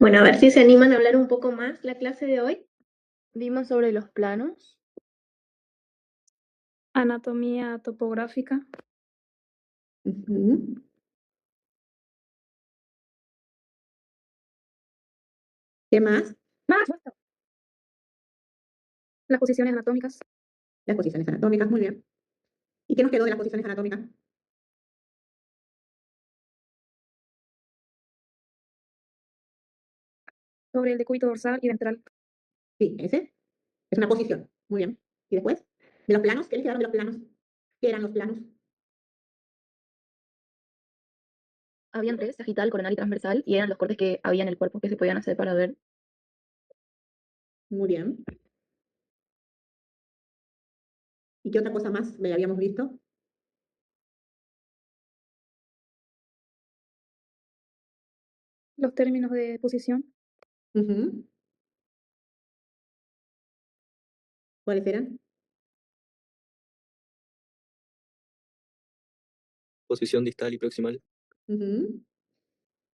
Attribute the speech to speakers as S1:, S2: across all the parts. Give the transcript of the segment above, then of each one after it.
S1: Bueno, a ver si se animan a hablar un poco más la clase de hoy.
S2: Vimos sobre los planos,
S3: Anatomía topográfica,
S1: Ujú. ¿Qué más?
S3: las posiciones anatómicas,
S1: Las posiciones anatómicas, muy bien. ¿Y qué nos quedó de las posiciones anatómicas?
S3: sobre el decúbito dorsal y ventral,
S1: Sí, ese es una posición. Muy bien. ¿Y después? ¿De los planos? ¿Qué les quedaron de los planos? ¿Qué eran los planos?
S2: habían tres, sagital, coronal y transversal, y eran los cortes que había en el cuerpo que se podían hacer para ver.
S1: Muy bien. ¿Y qué otra cosa más habíamos visto?
S3: los términos de posición,
S1: Ujú. ¿Cuáles eran?
S4: Posición distal y proximal.
S1: Ujú.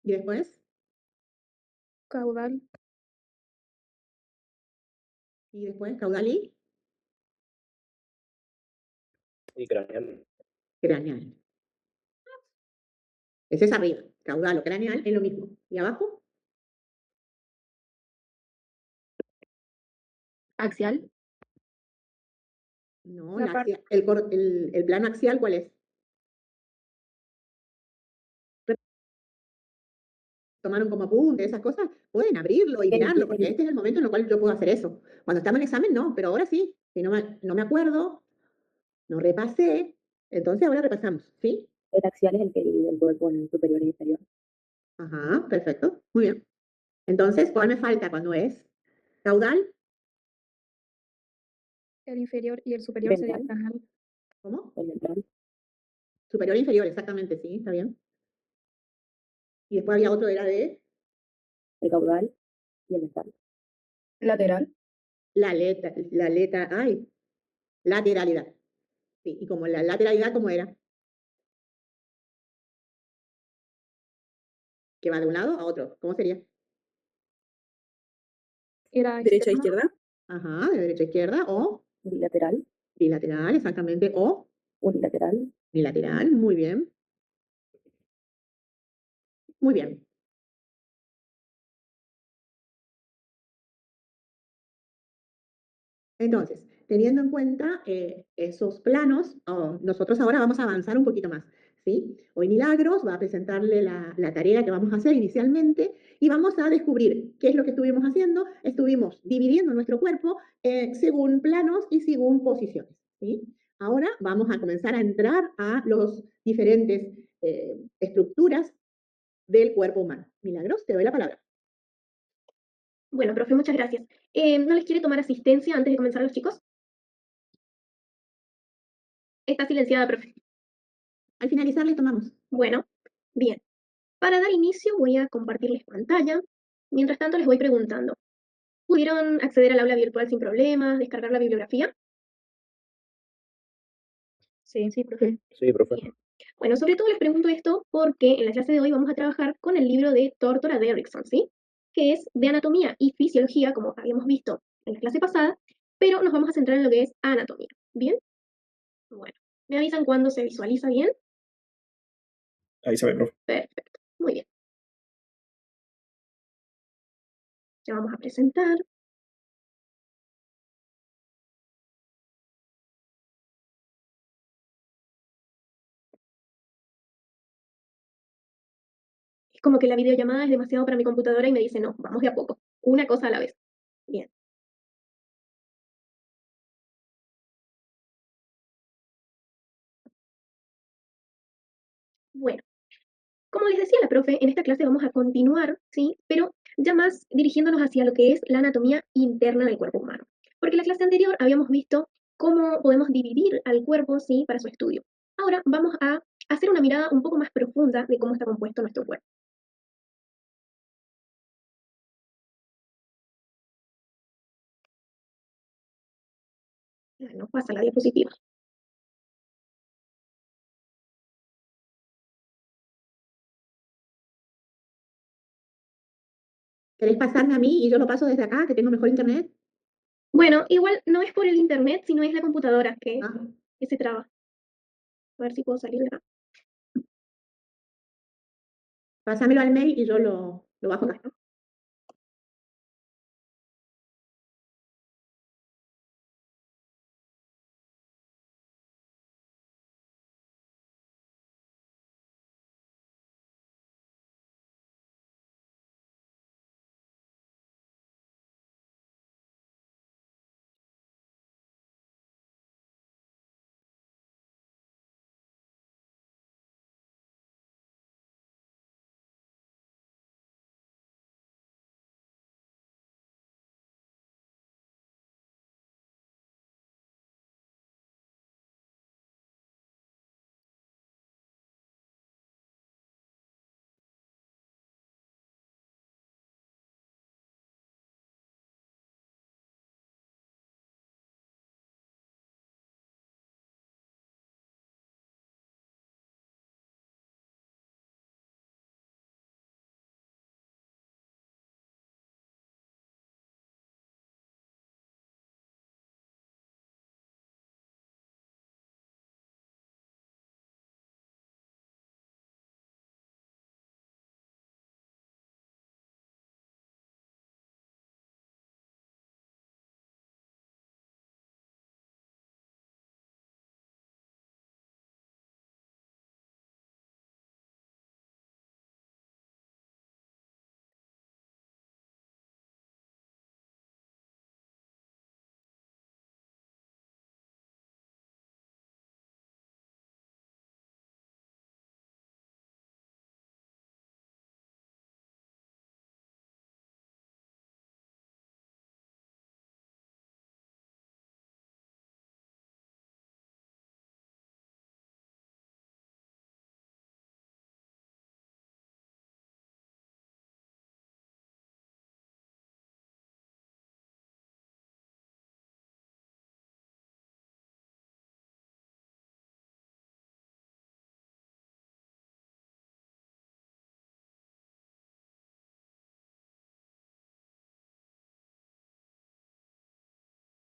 S1: ¿Y después?
S3: caudal,
S1: ¿Y después? ¿Caudal y?
S4: Y craneal.
S1: Craneal. Ese es arriba. Caudal o craneal es lo mismo. ¿Y abajo?
S2: Axial,
S1: No,
S3: la
S1: la
S3: parte
S1: el plano axial, ¿cuál es? Tomaron como apunte, esas cosas, pueden abrirlo y mirarlo, porque este es el momento en el cual yo puedo hacer eso. Cuando estamos en examen, no, pero ahora sí. Si no me acuerdo, no repasé, entonces ahora repasamos, ¿sí?
S2: el axial es el que divide el cuerpo en superior y inferior.
S1: Ajá, perfecto, muy bien. Entonces, ¿cuál me falta cuando es? Caudal,
S3: el inferior y el superior sería el
S2: Ventral,
S3: canal,
S1: ¿cómo?
S2: el ventral,
S1: Superior e inferior, exactamente, sí, está bien. Y después había otro, era de
S2: el caudal y el ventral. Lateral,
S1: ay, lateralidad. Sí, y como la lateralidad, ¿cómo era? Que va de un lado a otro, ¿cómo sería?
S3: era
S2: derecha a
S3: externa,
S2: izquierda,
S1: Ajá, de derecha a izquierda, o
S2: bilateral,
S1: bilateral, exactamente, o
S2: unilateral,
S1: bilateral, muy bien, muy bien. Entonces, teniendo en cuenta esos planos, nosotros ahora vamos a avanzar un poquito más, ¿sí? Hoy Milagros va a presentarle la tarea que vamos a hacer inicialmente y vamos a descubrir qué es lo que estuvimos haciendo. Estuvimos dividiendo nuestro cuerpo según planos y según posiciones, ¿sí? Ahora vamos a comenzar a entrar a las diferentes estructuras del cuerpo humano. Milagros, te doy la palabra.
S5: Bueno, profe, muchas gracias. ¿No les quiere tomar asistencia antes de comenzar los chicos? Está silenciada, profe.
S1: Al finalizar le tomamos.
S5: Bueno, bien. Para dar inicio voy a compartirles pantalla. Mientras tanto les voy preguntando. ¿Pudieron acceder al aula virtual sin problemas, descargar la bibliografía?
S3: sí,
S2: sí, profe,
S4: Sí, profe.
S5: Bien. Bueno, sobre todo les pregunto esto porque en la clase de hoy vamos a trabajar con el libro de Tortora Derrickson, ¿sí? Que es de anatomía y fisiología, como habíamos visto en la clase pasada, pero nos vamos a centrar en lo que es anatomía. ¿Bien? Bueno, ¿me avisan cuando se visualiza bien?
S4: Ahí se ve, profe.
S5: Perfecto, muy bien. Ya vamos a presentar. Es como que la videollamada es demasiado para mi computadora y me dice, no, vamos de a poco, una cosa a la vez. Bien. Bueno, como les decía la profe, en esta clase vamos a continuar, ¿sí? Pero ya más dirigiéndonos hacia lo que es la anatomía interna del cuerpo humano. Porque en la clase anterior habíamos visto cómo podemos dividir al cuerpo, ¿sí? Para su estudio. Ahora vamos a hacer una mirada un poco más profunda de cómo está compuesto nuestro cuerpo. Nos pasa la diapositiva.
S1: ¿Querés pasarme a mí y yo lo paso desde acá, que tengo mejor internet?
S5: Bueno, igual no es por el internet, sino es la computadora
S1: Ah,
S5: que se traba. A ver si puedo salir de acá.
S1: pásamelo al mail y yo lo bajo acá.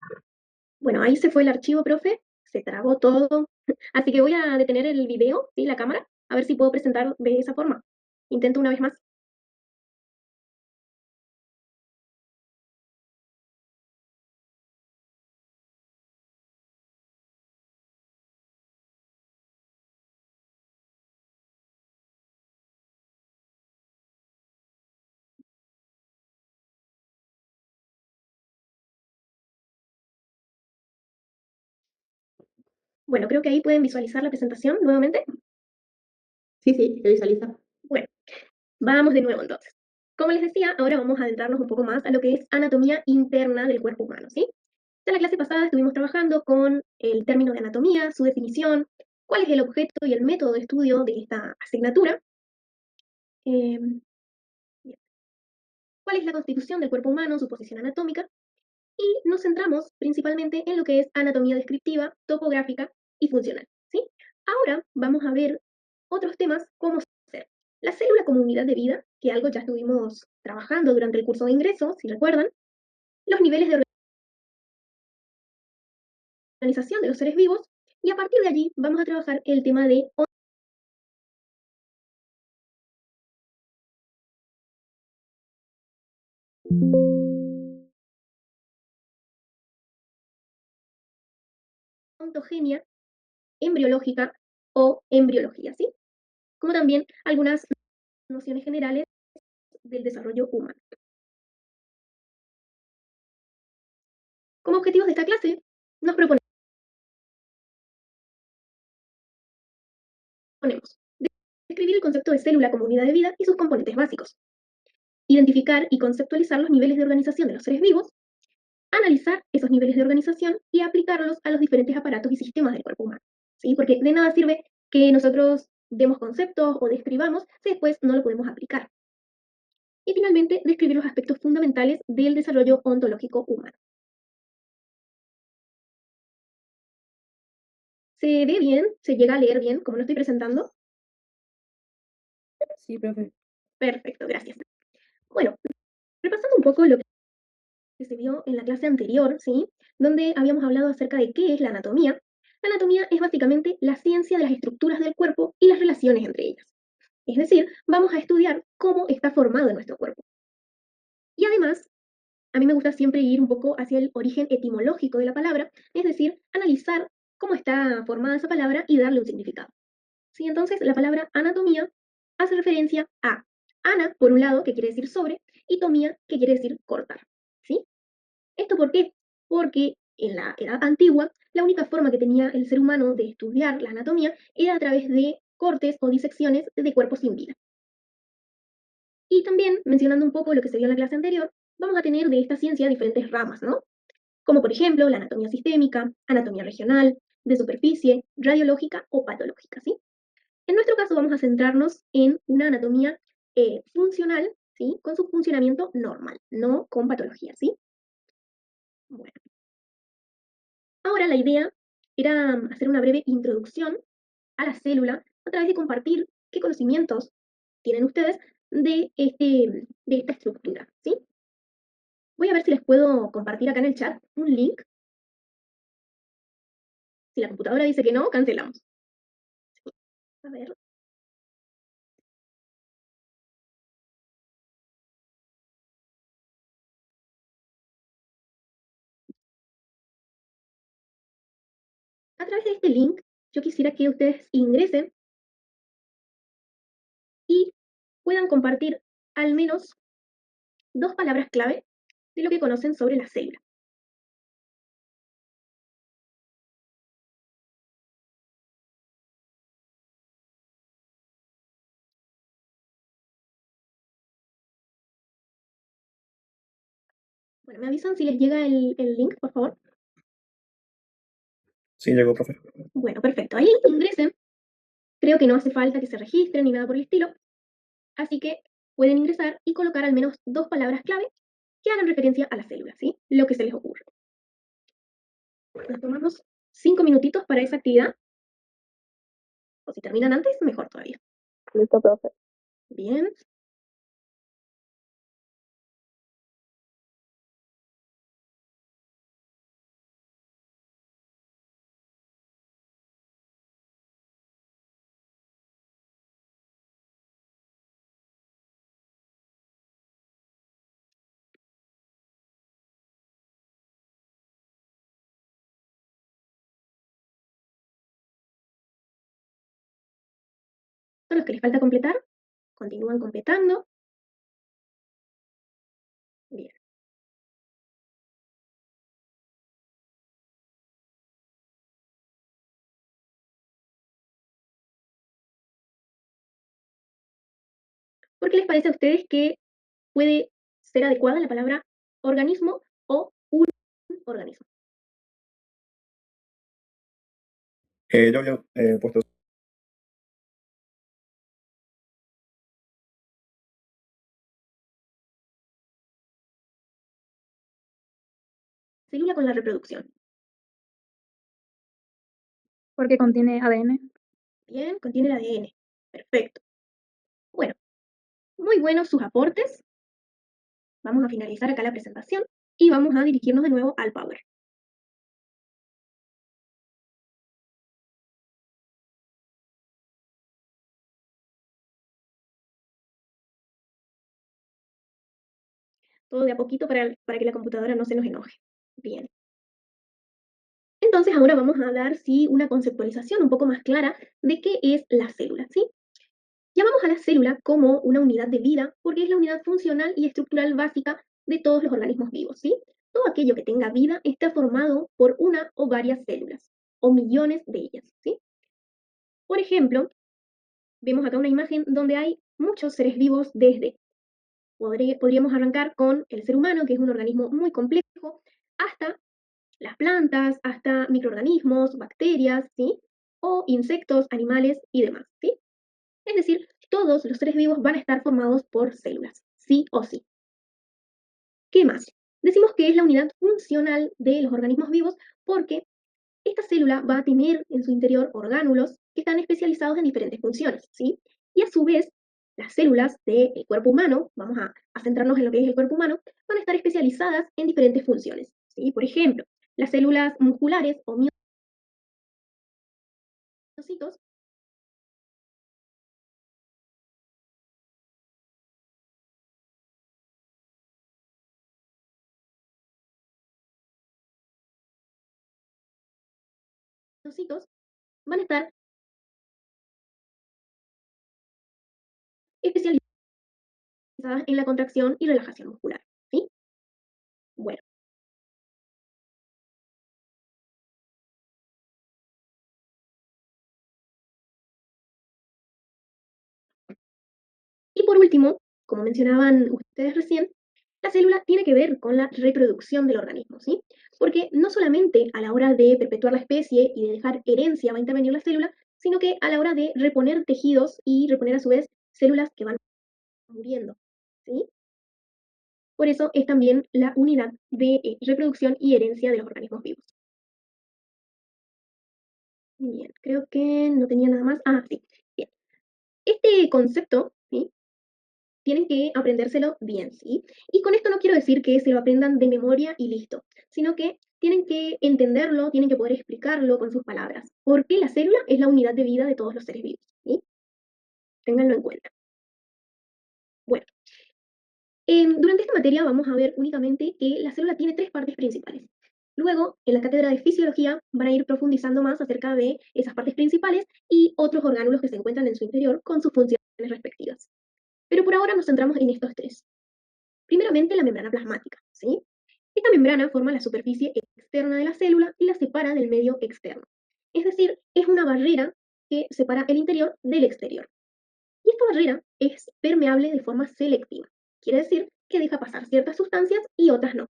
S5: Bueno, bueno, ahí se fue el archivo, profe. Se trabó todo. Así que voy a detener el video, ¿sí? La cámara, a ver si puedo presentar de esa forma. Intento una vez más. Bueno, creo que ahí pueden visualizar la presentación nuevamente.
S1: Sí, sí, se visualiza.
S5: Bueno, vamos de nuevo entonces. Como les decía, ahora vamos a adentrarnos un poco más a lo que es anatomía interna del cuerpo humano, ¿sí? Ya en la clase pasada estuvimos trabajando con el término de anatomía, su definición, cuál es el objeto y el método de estudio de esta asignatura, eh, cuál es la constitución del cuerpo humano, su posición anatómica, y nos centramos principalmente en lo que es anatomía descriptiva, topográfica y funcional, ¿sí? Ahora vamos a ver otros temas como ser la célula como unidad de vida, que algo ya estuvimos trabajando durante el curso de ingreso, si recuerdan, los niveles de organización de los seres vivos, y a partir de allí vamos a trabajar el tema de ontogenia embriológica o embriología, ¿sí? Como también algunas nociones generales del desarrollo humano. Como objetivos de esta clase, nos proponemos describir el concepto de célula como unidad de vida y sus componentes básicos, identificar y conceptualizar los niveles de organización de los seres vivos, analizar esos niveles de organización y aplicarlos a los diferentes aparatos y sistemas del cuerpo humano, ¿sí? Porque de nada sirve que nosotros demos conceptos o describamos si después no lo podemos aplicar. Y finalmente, describir los aspectos fundamentales del desarrollo ontológico humano. ¿Se ve bien? ¿Se llega a leer bien como lo estoy presentando?
S6: Sí, profe.
S5: Perfecto, gracias. Bueno, Repasando un poco lo que se vio en la clase anterior, ¿sí? Donde habíamos hablado acerca de qué es la anatomía. La anatomía es básicamente la ciencia de las estructuras del cuerpo y las relaciones entre ellas. Es decir, vamos a estudiar cómo está formado nuestro cuerpo. Y además, a mí me gusta siempre ir un poco hacia el origen etimológico de la palabra, es decir, analizar cómo está formada esa palabra y darle un significado. ¿Sí? Entonces, la palabra anatomía hace referencia a ana, por un lado, que quiere decir sobre, y tomía, que quiere decir cortar. ¿Sí? ¿Esto por qué? Porque en la edad antigua, la única forma que tenía el ser humano de estudiar la anatomía era a través de cortes o disecciones de cuerpos sin vida. Y también, mencionando un poco lo que se vio en la clase anterior, vamos a tener de esta ciencia diferentes ramas, ¿no? Como por ejemplo la anatomía sistémica, anatomía regional, de superficie, radiológica o patológica, ¿sí? En nuestro caso vamos a centrarnos en una anatomía funcional, ¿sí? Con su funcionamiento normal, no con patología, ¿sí? Bueno, ahora la idea era hacer una breve introducción a la célula a través de compartir qué conocimientos tienen ustedes de esta estructura, ¿sí? Voy a ver si les puedo compartir acá en el chat un link. Si la computadora dice que no, cancelamos. A ver. A través de este link, yo quisiera que ustedes ingresen y puedan compartir al menos 2 palabras clave de lo que conocen sobre la célula. Bueno, me avisan si les llega el link, por favor.
S4: Sí, llegó, profe.
S5: Bueno, perfecto. Ahí ingresen. Creo que no hace falta que se registren ni nada por el estilo. Así que pueden ingresar y colocar al menos 2 palabras clave que hagan referencia a la célula, ¿sí? Lo que se les ocurra. Nos tomamos 5 minutitos para esa actividad. O si terminan antes, mejor todavía.
S2: Listo, profe.
S5: Bien. Son los que les falta completar. Continúan completando. Bien. ¿Por qué les parece a ustedes que puede ser adecuada la palabra organismo o un organismo?
S4: Yo había puesto
S5: Célula con la reproducción.
S3: Porque contiene ADN.
S5: Bien, contiene el ADN. Perfecto. Bueno, muy buenos sus aportes. Vamos a finalizar acá la presentación y vamos a dirigirnos de nuevo al Power. Todo de a poquito para que la computadora no se nos enoje. Bien. Entonces ahora vamos a dar sí, una conceptualización un poco más clara de qué es la célula, ¿sí? Llamamos a la célula como una unidad de vida porque es la unidad funcional y estructural básica de todos los organismos vivos, ¿sí? Todo aquello que tenga vida está formado por una o varias células, o millones de ellas, ¿sí? Por ejemplo, vemos acá una imagen donde hay muchos seres vivos podríamos arrancar con el ser humano, que es un organismo muy complejo, hasta las plantas, hasta microorganismos, bacterias, ¿sí? O insectos, animales y demás, ¿sí? Es decir, todos los seres vivos van a estar formados por células, sí o sí. ¿Qué más? Decimos que es la unidad funcional de los organismos vivos porque esta célula va a tener en su interior orgánulos que están especializados en diferentes funciones, ¿sí? Y a su vez las células del cuerpo humano, vamos a centrarnos en lo que es el cuerpo humano, van a estar especializadas en diferentes funciones, ¿sí? Por ejemplo, las células musculares o miocitos van a estar especializadas en la contracción y relajación muscular, ¿sí? Bueno, y por último, como mencionaban ustedes recién, la célula tiene que ver con la reproducción del organismo, ¿sí? Porque no solamente a la hora de perpetuar la especie y de dejar herencia va a intervenir la célula, sino que a la hora de reponer tejidos y reponer a su vez células que van muriendo, ¿sí? Por eso es también la unidad de reproducción y herencia de los organismos vivos. Bien, creo que no tenía nada más. Ah, sí. Bien. Este concepto, ¿sí? Tienen que aprendérselo bien, ¿sí? Y con esto no quiero decir que se lo aprendan de memoria y listo, sino que tienen que entenderlo, tienen que poder explicarlo con sus palabras. ¿Por qué la célula es la unidad de vida de todos los seres vivos? ¿Sí? Ténganlo en cuenta. Bueno, durante esta materia vamos a ver únicamente que la célula tiene tres partes principales. Luego, en la cátedra de fisiología, van a ir profundizando más acerca de esas partes principales y otros orgánulos que se encuentran en su interior con sus funciones respectivas. Pero por ahora nos centramos en estos tres. Primeramente, la membrana plasmática, ¿sí? Esta membrana forma la superficie externa de la célula y la separa del medio externo. Es decir, es una barrera que separa el interior del exterior. Y esta barrera es permeable de forma selectiva. Quiere decir que deja pasar ciertas sustancias y otras no.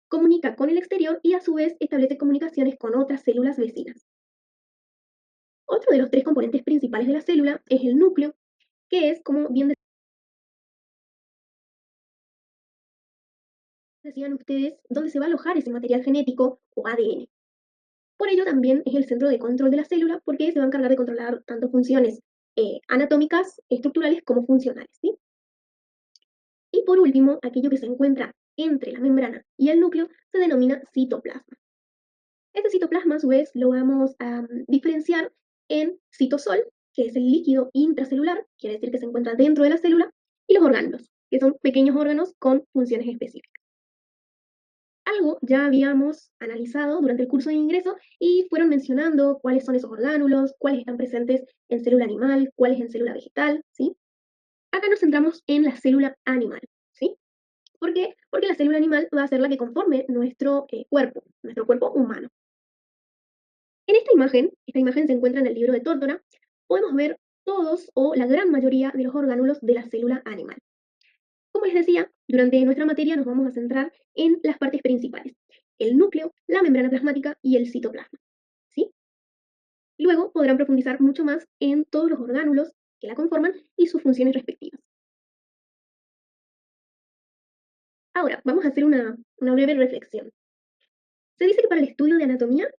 S5: Comunica con el exterior y a su vez establece comunicaciones con otras células vecinas. Otro de los tres componentes principales de la célula es el núcleo, que es, como bien decían ustedes, donde se va a alojar ese material genético o ADN. Por ello también es el centro de control de la célula porque se va a encargar de controlar tanto funciones anatómicas, estructurales como funcionales, ¿sí? Y por último, aquello que se encuentra entre la membrana y el núcleo se denomina citoplasma. Este citoplasma, a su vez, lo vamos a diferenciar en citosol, que es el líquido intracelular, quiere decir que se encuentra dentro de la célula, y los orgánulos, que son pequeños órganos con funciones específicas. Algo ya habíamos analizado durante el curso de ingreso y fueron mencionando cuáles son esos orgánulos, cuáles están presentes en célula animal, cuáles en célula vegetal, ¿sí? Acá nos centramos en la célula animal, ¿sí? ¿Por qué? Porque la célula animal va a ser la que conforme nuestro cuerpo humano. En esta imagen se encuentra en el libro de Tórtora, podemos ver todos o la gran mayoría de los orgánulos de la célula animal. Como les decía, durante nuestra materia nos vamos a centrar en las partes principales, el núcleo, la membrana plasmática y el citoplasma, ¿sí? Luego podrán profundizar mucho más en todos los orgánulos que la conforman y sus funciones respectivas. Ahora, vamos a hacer una breve reflexión. Se dice que para el estudio de anatomía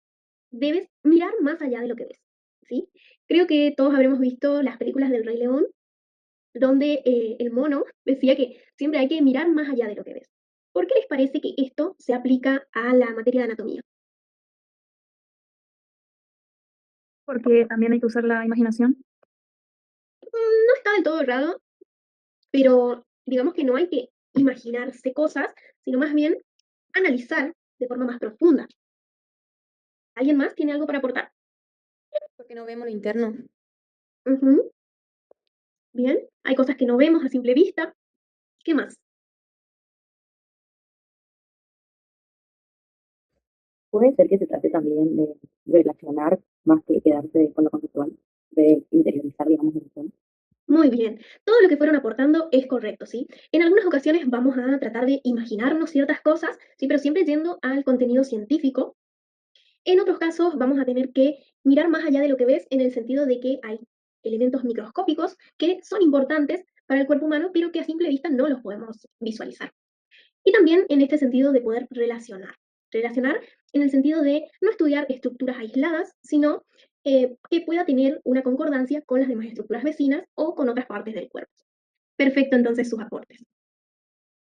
S5: debes mirar más allá de lo que ves, ¿sí? Creo que todos habremos visto las películas del Rey León, donde el mono decía que siempre hay que mirar más allá de lo que ves. ¿Por qué les parece que esto se aplica a la materia de anatomía?
S3: Porque también hay que usar la imaginación.
S5: No está del todo errado, pero digamos que no hay que imaginarse cosas, sino más bien analizar de forma más profunda. ¿Alguien más tiene algo para aportar?
S2: Porque no vemos lo interno.
S5: Ujú. Bien, hay cosas que no vemos a simple vista. ¿Qué más?
S6: Puede ser que se trate también de relacionar más que quedarse con lo conceptual, de interiorizar, digamos, el tema.
S5: Muy bien, todo lo que fueron aportando es correcto, ¿sí? En algunas ocasiones vamos a tratar de imaginarnos ciertas cosas, ¿sí? Pero siempre yendo al contenido científico. En otros casos vamos a tener que mirar más allá de lo que ves en el sentido de que hay elementos microscópicos que son importantes para el cuerpo humano, pero que a simple vista no los podemos visualizar. Y también en este sentido de poder relacionar. Relacionar en el sentido de no estudiar estructuras aisladas, sino que pueda tener una concordancia con las demás estructuras vecinas o con otras partes del cuerpo. Perfecto, entonces, sus aportes.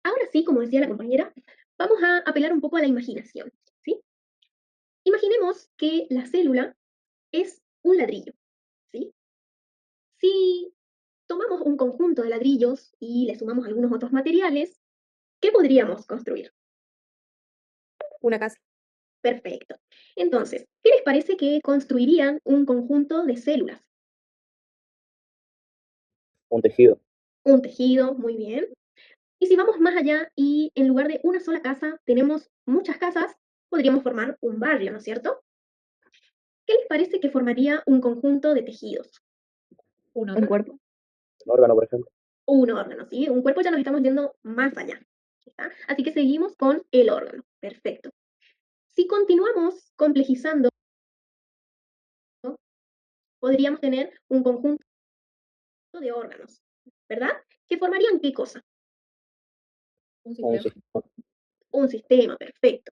S5: Ahora sí, como decía la compañera, vamos a apelar un poco a la imaginación, ¿sí? Imaginemos que la célula es un ladrillo, ¿sí? Si tomamos un conjunto de ladrillos y le sumamos algunos otros materiales, ¿qué podríamos construir?
S7: Una casa.
S5: Perfecto. Entonces, ¿qué les parece que construirían un conjunto de células?
S8: Un tejido.
S5: Un tejido, muy bien. Y si vamos más allá y en lugar de una sola casa tenemos muchas casas, podríamos formar un barrio, ¿no es cierto? ¿Qué les parece que formaría un conjunto de tejidos?
S3: Un
S2: Un cuerpo.
S8: Un órgano, por ejemplo.
S5: Un órgano, ¿sí? Un cuerpo ya nos estamos yendo más allá. ¿Está? Así que seguimos con el órgano. Perfecto. Si continuamos complejizando, podríamos tener un conjunto de órganos, ¿verdad? ¿Que formarían qué cosa?
S2: Un
S8: Un
S2: sistema.
S8: sistema.
S5: Un sistema, perfecto.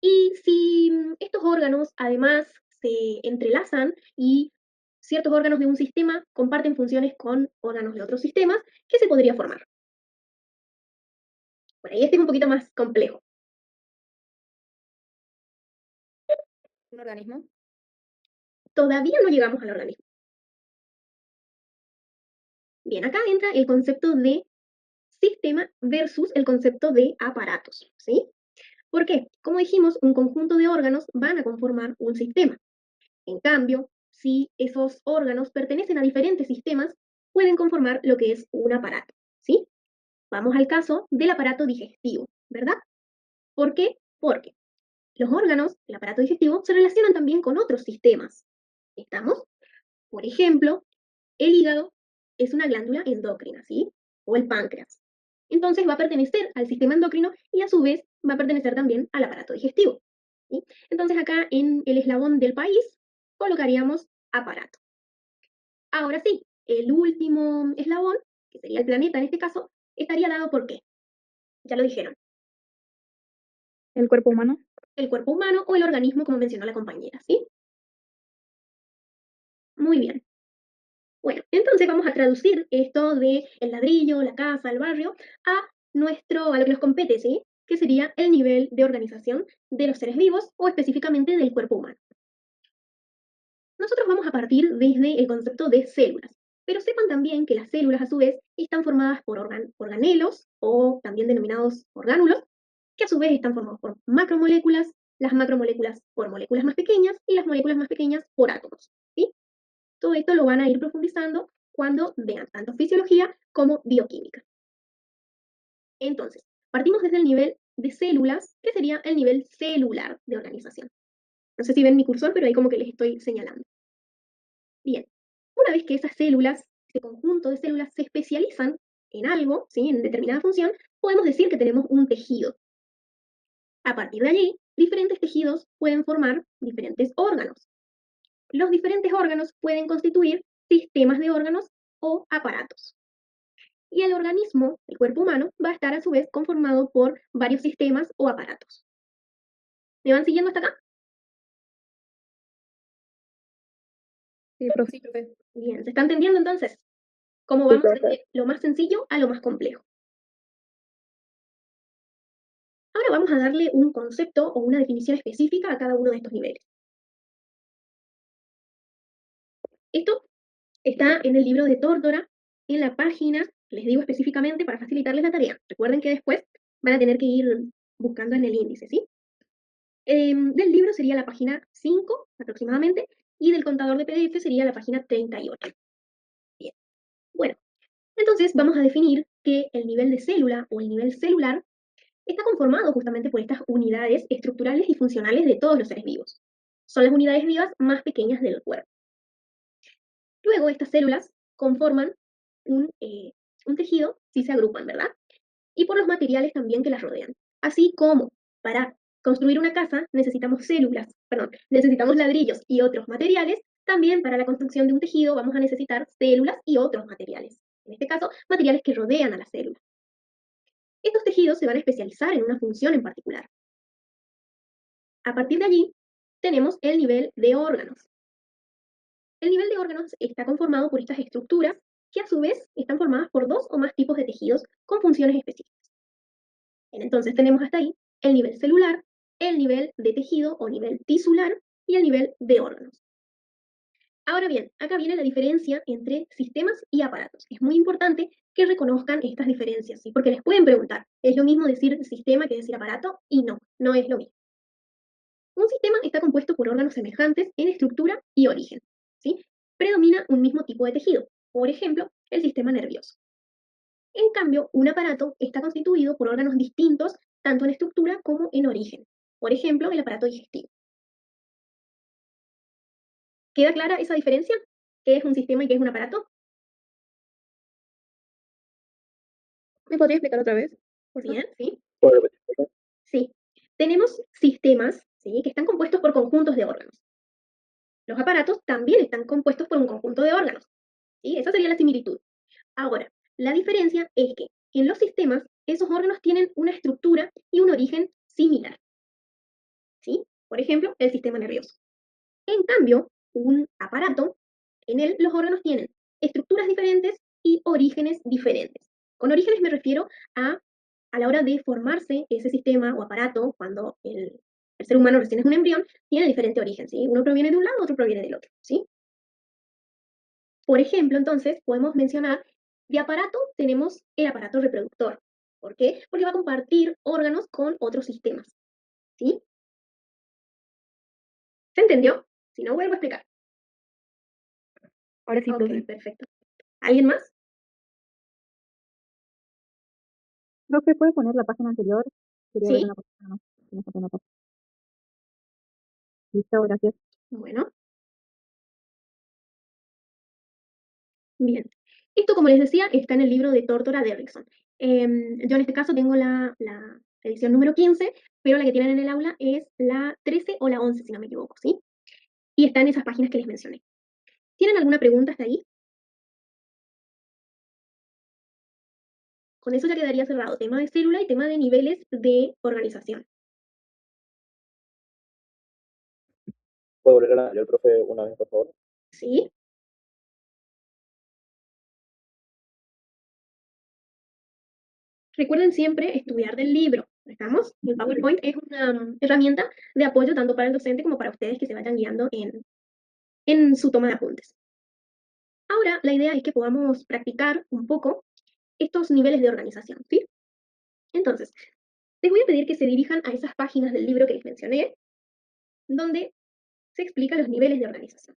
S5: Y si estos órganos además se entrelazan y ciertos órganos de un sistema comparten funciones con órganos de otros sistemas, ¿qué se podría formar? Por ahí este es un poquito más complejo.
S2: Un organismo.
S5: Todavía no llegamos al organismo. Bien, acá entra el concepto de sistema versus el concepto de aparatos, ¿sí? ¿Por qué? Como dijimos, un conjunto de órganos van a conformar un sistema. En cambio, si esos órganos pertenecen a diferentes sistemas, pueden conformar lo que es un aparato, ¿sí? Vamos al caso del aparato digestivo, ¿verdad? ¿Por qué? Porque los órganos del aparato digestivo se relacionan también con otros sistemas. ¿Estamos? Por ejemplo, el hígado es una glándula endocrina, ¿sí? O el páncreas. Entonces va a pertenecer al sistema endocrino y a su vez va a pertenecer también al aparato digestivo, ¿sí? Entonces acá en el eslabón del país colocaríamos aparato. Ahora sí, el último eslabón, que sería el planeta en este caso, estaría dado por qué. Ya lo dijeron,
S3: El cuerpo humano.
S5: el cuerpo humano o el organismo, como mencionó la compañera, ¿sí? Muy bien. Bueno, entonces vamos a traducir esto de el ladrillo, la casa, el barrio, a lo que nos compete, ¿sí? Que sería el nivel de organización de los seres vivos o específicamente del cuerpo humano. Nosotros vamos a partir desde el concepto de células, pero sepan también que las células a su vez están formadas por organelos o también denominados orgánulos, que a su vez están formados por macromoléculas, las macromoléculas por moléculas más pequeñas y las moléculas más pequeñas por átomos, ¿sí? Todo esto lo van a ir profundizando cuando vean tanto fisiología como bioquímica. Entonces, partimos desde el nivel de células, que sería el nivel celular de organización. No sé si ven mi cursor, pero ahí como que les estoy señalando. Bien, una vez que esas células, ese conjunto de células se especializan en algo, ¿sí? En determinada función, podemos decir que tenemos un tejido. A partir de allí, diferentes tejidos pueden formar diferentes órganos. Los diferentes órganos pueden constituir sistemas de órganos o aparatos. Y el organismo, el cuerpo humano, va a estar a su vez conformado por varios sistemas o aparatos. ¿Me van siguiendo hasta acá?
S3: Sí, profe.
S2: Sí, profe.
S5: Bien, ¿se está entendiendo entonces? ¿Cómo
S6: Sí,
S5: vamos
S6: profe.
S5: desde lo más sencillo a lo más complejo? Ahora vamos a darle un concepto o una definición específica a cada uno de estos niveles. Esto está en el libro de Tórtora, en la página, les digo específicamente para facilitarles la tarea. Recuerden que después van a tener que ir buscando en el índice, ¿sí? Del libro sería la página 5 aproximadamente, y del contador de PDF sería la página 38. Bien. Bueno, entonces vamos a definir que el nivel de célula o el nivel celular está conformado justamente por estas unidades estructurales y funcionales de todos los seres vivos. Son las unidades vivas más pequeñas del cuerpo. Luego, estas células conforman un tejido si se agrupan, ¿verdad? Y por los materiales también que las rodean. Así como para construir una casa necesitamos necesitamos ladrillos y otros materiales, también para la construcción de un tejido vamos a necesitar células y otros materiales. En este caso, materiales que rodean a la célula. Estos tejidos se van a especializar en una función en particular. A partir de allí, tenemos el nivel de órganos. El nivel de órganos está conformado por estas estructuras que a su vez están formadas por 2 o más tipos de tejidos con funciones específicas. Bien, entonces tenemos hasta ahí el nivel celular, el nivel de tejido o nivel tisular y el nivel de órganos. Ahora bien, acá viene la diferencia entre sistemas y aparatos. Es muy importante que reconozcan estas diferencias, ¿sí? Porque les pueden preguntar, ¿es lo mismo decir sistema que decir aparato? Y no, no es lo mismo. Un sistema está compuesto por órganos semejantes en estructura y origen, ¿sí? Predomina un mismo tipo de tejido, por ejemplo, el sistema nervioso. En cambio, un aparato está constituido por órganos distintos tanto en estructura como en origen, por ejemplo, el aparato digestivo. ¿Queda clara esa diferencia? ¿Qué es un sistema y qué es un aparato?
S2: ¿Me podría explicar otra vez? Por favor?
S5: Bien, ¿sí?
S8: ¿Puedo repetir, profe?
S5: Sí. Tenemos sistemas, ¿sí? Que están compuestos por conjuntos de órganos. Los aparatos también están compuestos por un conjunto de órganos, ¿sí? Esa sería la similitud. Ahora, la diferencia es que en los sistemas esos órganos tienen una estructura y un origen similar, ¿sí? Por ejemplo, el sistema nervioso. En cambio, un aparato, en él los órganos tienen estructuras diferentes y orígenes diferentes. Con orígenes me refiero a la hora de formarse ese sistema o aparato, cuando el ser humano recién es un embrión, tiene diferente origen, ¿sí? Uno proviene de un lado, otro proviene del otro, ¿sí? Por ejemplo, entonces, podemos mencionar, de aparato tenemos el aparato reproductor. ¿Por qué? Porque va a compartir órganos con otros sistemas, ¿sí? ¿Se entendió? Si no, vuelvo a explicar.
S2: Ahora sí,
S5: Ok,
S2: profe.
S5: perfecto. ¿Alguien más?
S3: Profe, ¿puede poner la página anterior? Quería ver
S5: ¿Sí?
S3: una cosa más. Si me falta una parte. Listo, gracias.
S5: Bueno, bien. Esto, como les decía, está en el libro de Tórtora de Erickson. Yo en este caso tengo la edición número 15, pero la que tienen en el aula es la 13 o la 11, si no me equivoco, ¿sí? Y está en esas páginas que les mencioné. ¿Tienen alguna pregunta hasta ahí? Con eso ya quedaría cerrado tema de célula y tema de niveles de organización.
S8: ¿Puedo volver a leer, profe, una vez, por favor?
S5: ¿Sí? Recuerden siempre estudiar del libro. ¿Estamos? El PowerPoint es una herramienta de apoyo tanto para el docente como para ustedes que se vayan guiando en su toma de apuntes. Ahora, la idea es que podamos practicar un poco estos niveles de organización, ¿sí? Entonces, les voy a pedir que se dirijan a esas páginas del libro que les mencioné, donde se explican los niveles de organización.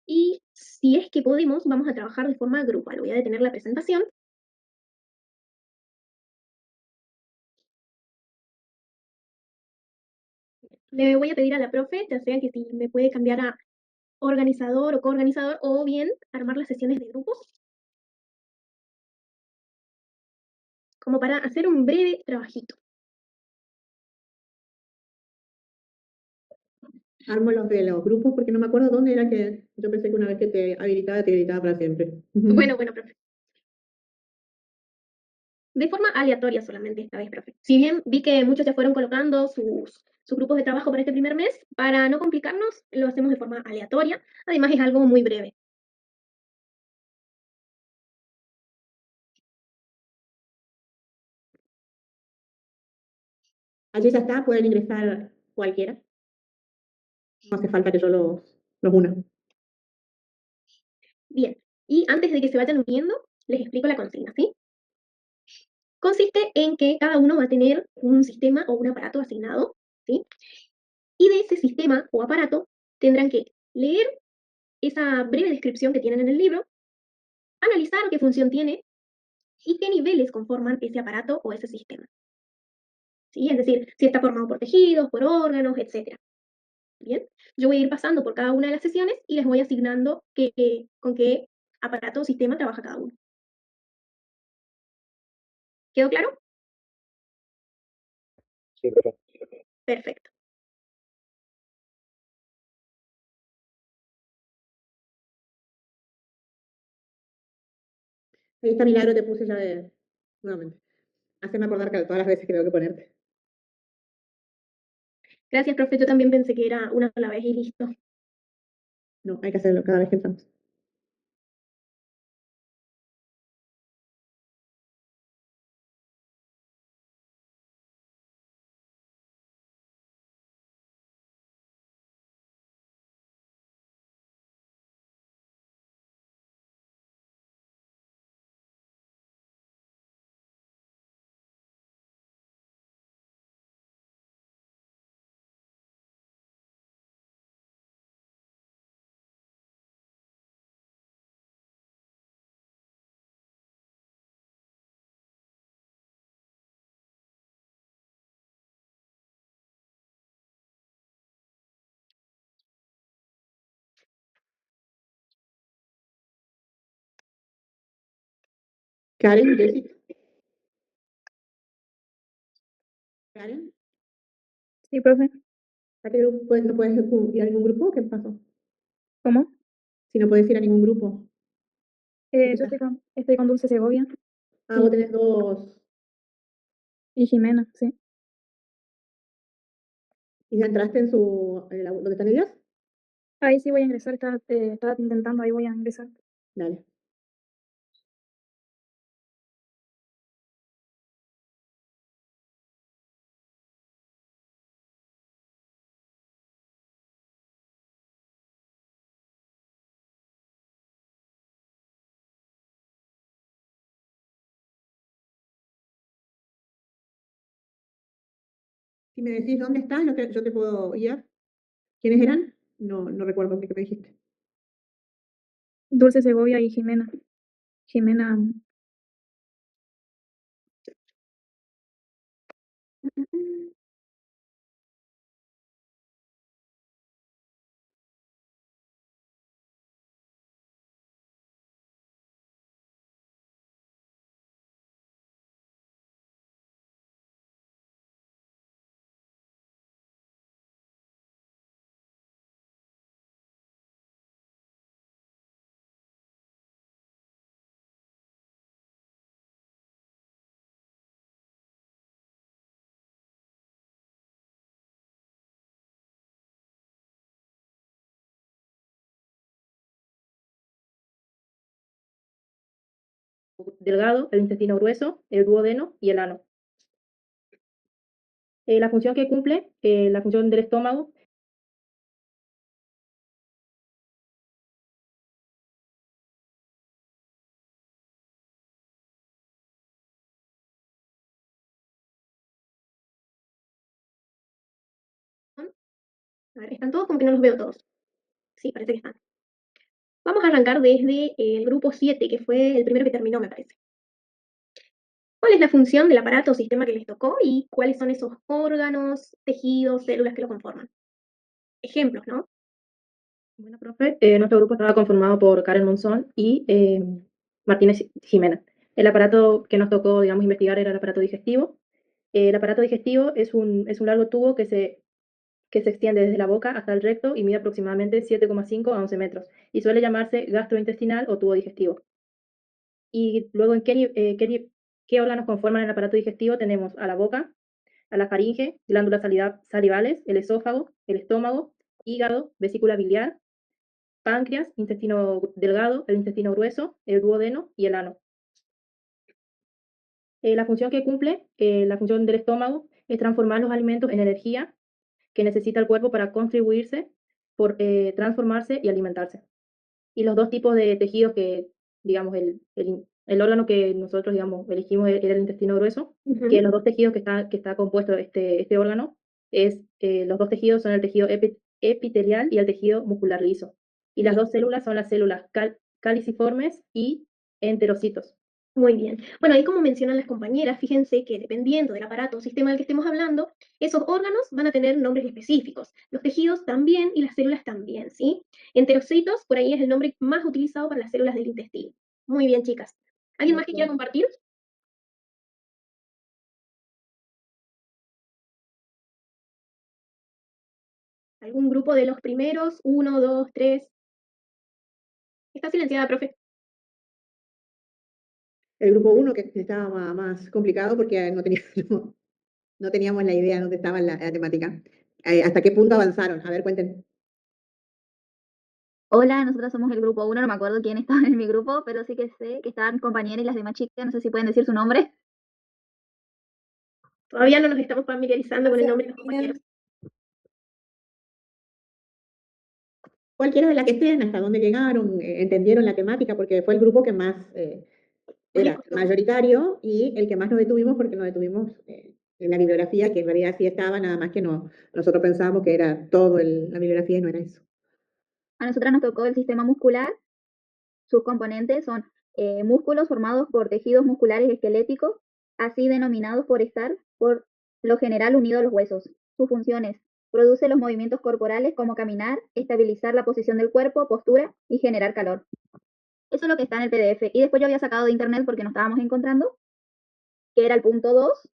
S5: Y si es que podemos, vamos a trabajar de forma grupal. Voy a detener la presentación. Le voy a pedir a la profe, ya sea que si me puede cambiar a organizador o coorganizador, o bien armar las sesiones de grupos, como para hacer un breve trabajito.
S1: Armo los de los grupos porque no me acuerdo dónde era que yo pensé que una vez que te habilitaba para siempre.
S5: Bueno, profe. De forma aleatoria solamente esta vez, profe. Si bien vi que muchos ya fueron colocando sus grupos de trabajo para este primer mes, para no complicarnos, lo hacemos de forma aleatoria. Además, es algo muy breve.
S1: Allí ya está, pueden ingresar cualquiera. No hace falta que yo los una.
S5: Bien, y antes de que se vayan uniendo, les explico la consigna, ¿sí? Consiste en que cada uno va a tener un sistema o un aparato asignado, ¿sí? Y de ese sistema o aparato tendrán que leer esa breve descripción que tienen en el libro, analizar qué función tiene y qué niveles conforman ese aparato o ese sistema, ¿sí? Es decir, si está formado por tejidos, por órganos, etc. Bien, yo voy a ir pasando por cada una de las sesiones y les voy asignando con qué aparato o sistema trabaja cada uno. ¿Quedó claro?
S8: Sí, profe.
S5: Perfecto.
S1: Ahí está Milagro, te puse ya nuevamente. Haceme acordar que todas las veces que tengo que ponerte.
S5: Gracias, profe. Yo también pensé que era una sola vez y listo.
S1: No, hay que hacerlo cada vez que entramos. Karen, Jessica. Karen,
S3: Sí, profe.
S1: ¿a qué grupo no puedes ir a ningún grupo? ¿Qué pasó?
S3: ¿Cómo?
S1: Si no puedes ir a ningún grupo.
S3: Yo estoy con Dulce Segovia
S1: Ah, vos tenés dos.
S3: y Jimena, sí.
S1: ¿Y ya entraste en donde están ellas?
S3: Ahí sí voy a ingresar, estaba intentando, ahí voy a ingresar.
S1: Dale. Si me decís dónde estás, yo te puedo guiar. ¿Quiénes eran? No recuerdo qué me dijiste.
S3: Dulce Segovia y Jimena. Jimena,
S2: delgado, el intestino grueso, el duodeno y el ano. La función que cumple, la función del estómago,
S5: A ver, ¿están todos? Como que no los veo todos. Sí, parece que están. Vamos a arrancar desde el grupo 7, que fue el primero que terminó, me parece. ¿Cuál es la función del aparato o sistema que les tocó y cuáles son esos órganos, tejidos, células que lo conforman? Ejemplos, ¿no?
S2: bueno, profe, nuestro grupo estaba conformado por Karen Monzón y Martínez Jimena. El aparato que nos tocó, digamos, investigar era el aparato digestivo. El aparato digestivo es un largo tubo que se extiende desde la boca hasta el recto y mide aproximadamente 7,5 a 11 metros y suele llamarse gastrointestinal o tubo digestivo. Y luego, ¿qué órganos conforman el aparato digestivo? Tenemos a la boca, a la faringe, glándulas salivales, el esófago, el estómago, hígado, vesícula biliar, páncreas, intestino delgado, el intestino grueso, el duodeno y el ano. La función que cumple, la función del estómago, es transformar los alimentos en energía que necesita el cuerpo para contribuirse, transformarse y alimentarse. Y los dos tipos de tejidos que, digamos, el órgano que nosotros, digamos, elegimos era el intestino grueso, que los dos tejidos que está compuesto este órgano, los dos tejidos son el tejido epitelial y el tejido muscular liso. Y las
S5: Bien.
S2: dos células son las células caliciformes y enterocitos.
S5: Muy bien. Bueno, ahí como mencionan las compañeras, fíjense que dependiendo del aparato o sistema del que estemos hablando, esos órganos van a tener nombres específicos. Los tejidos también y las células también, ¿sí? Enterocitos, por ahí es el nombre más utilizado para las células del intestino. Muy bien, chicas. ¿Alguien más que quiera compartir? ¿Algún grupo de los primeros? Uno, dos, tres. Está silenciada, profe.
S1: El grupo 1 que estaba más complicado porque no teníamos la idea de dónde estaba la temática. ¿Hasta qué punto avanzaron? A ver, cuenten.
S9: Hola, nosotros somos el grupo 1, no me acuerdo quién estaba en mi grupo, pero sí que sé que estaban compañeras y las demás chicas, no sé si pueden decir su nombre.
S5: Todavía no nos estamos familiarizando con el nombre de los compañeros.
S1: Cualquiera de las que estén, hasta dónde llegaron, entendieron la temática, porque fue el grupo que más era mayoritario y el que más nos detuvimos, porque nos detuvimos en la bibliografía, que en realidad sí estaba, nada más que no, nosotros pensábamos que era todo la bibliografía y no era eso.
S9: A nosotras nos tocó el sistema muscular. Sus componentes son músculos formados por tejidos musculares esqueléticos, así denominados por estar, por lo general, unidos a los huesos. Sus funciones: produce los movimientos corporales como caminar, estabilizar la posición del cuerpo, postura y generar calor. Eso es lo que está en el PDF. Y después yo había sacado de internet porque no estábamos encontrando, que era el punto 2.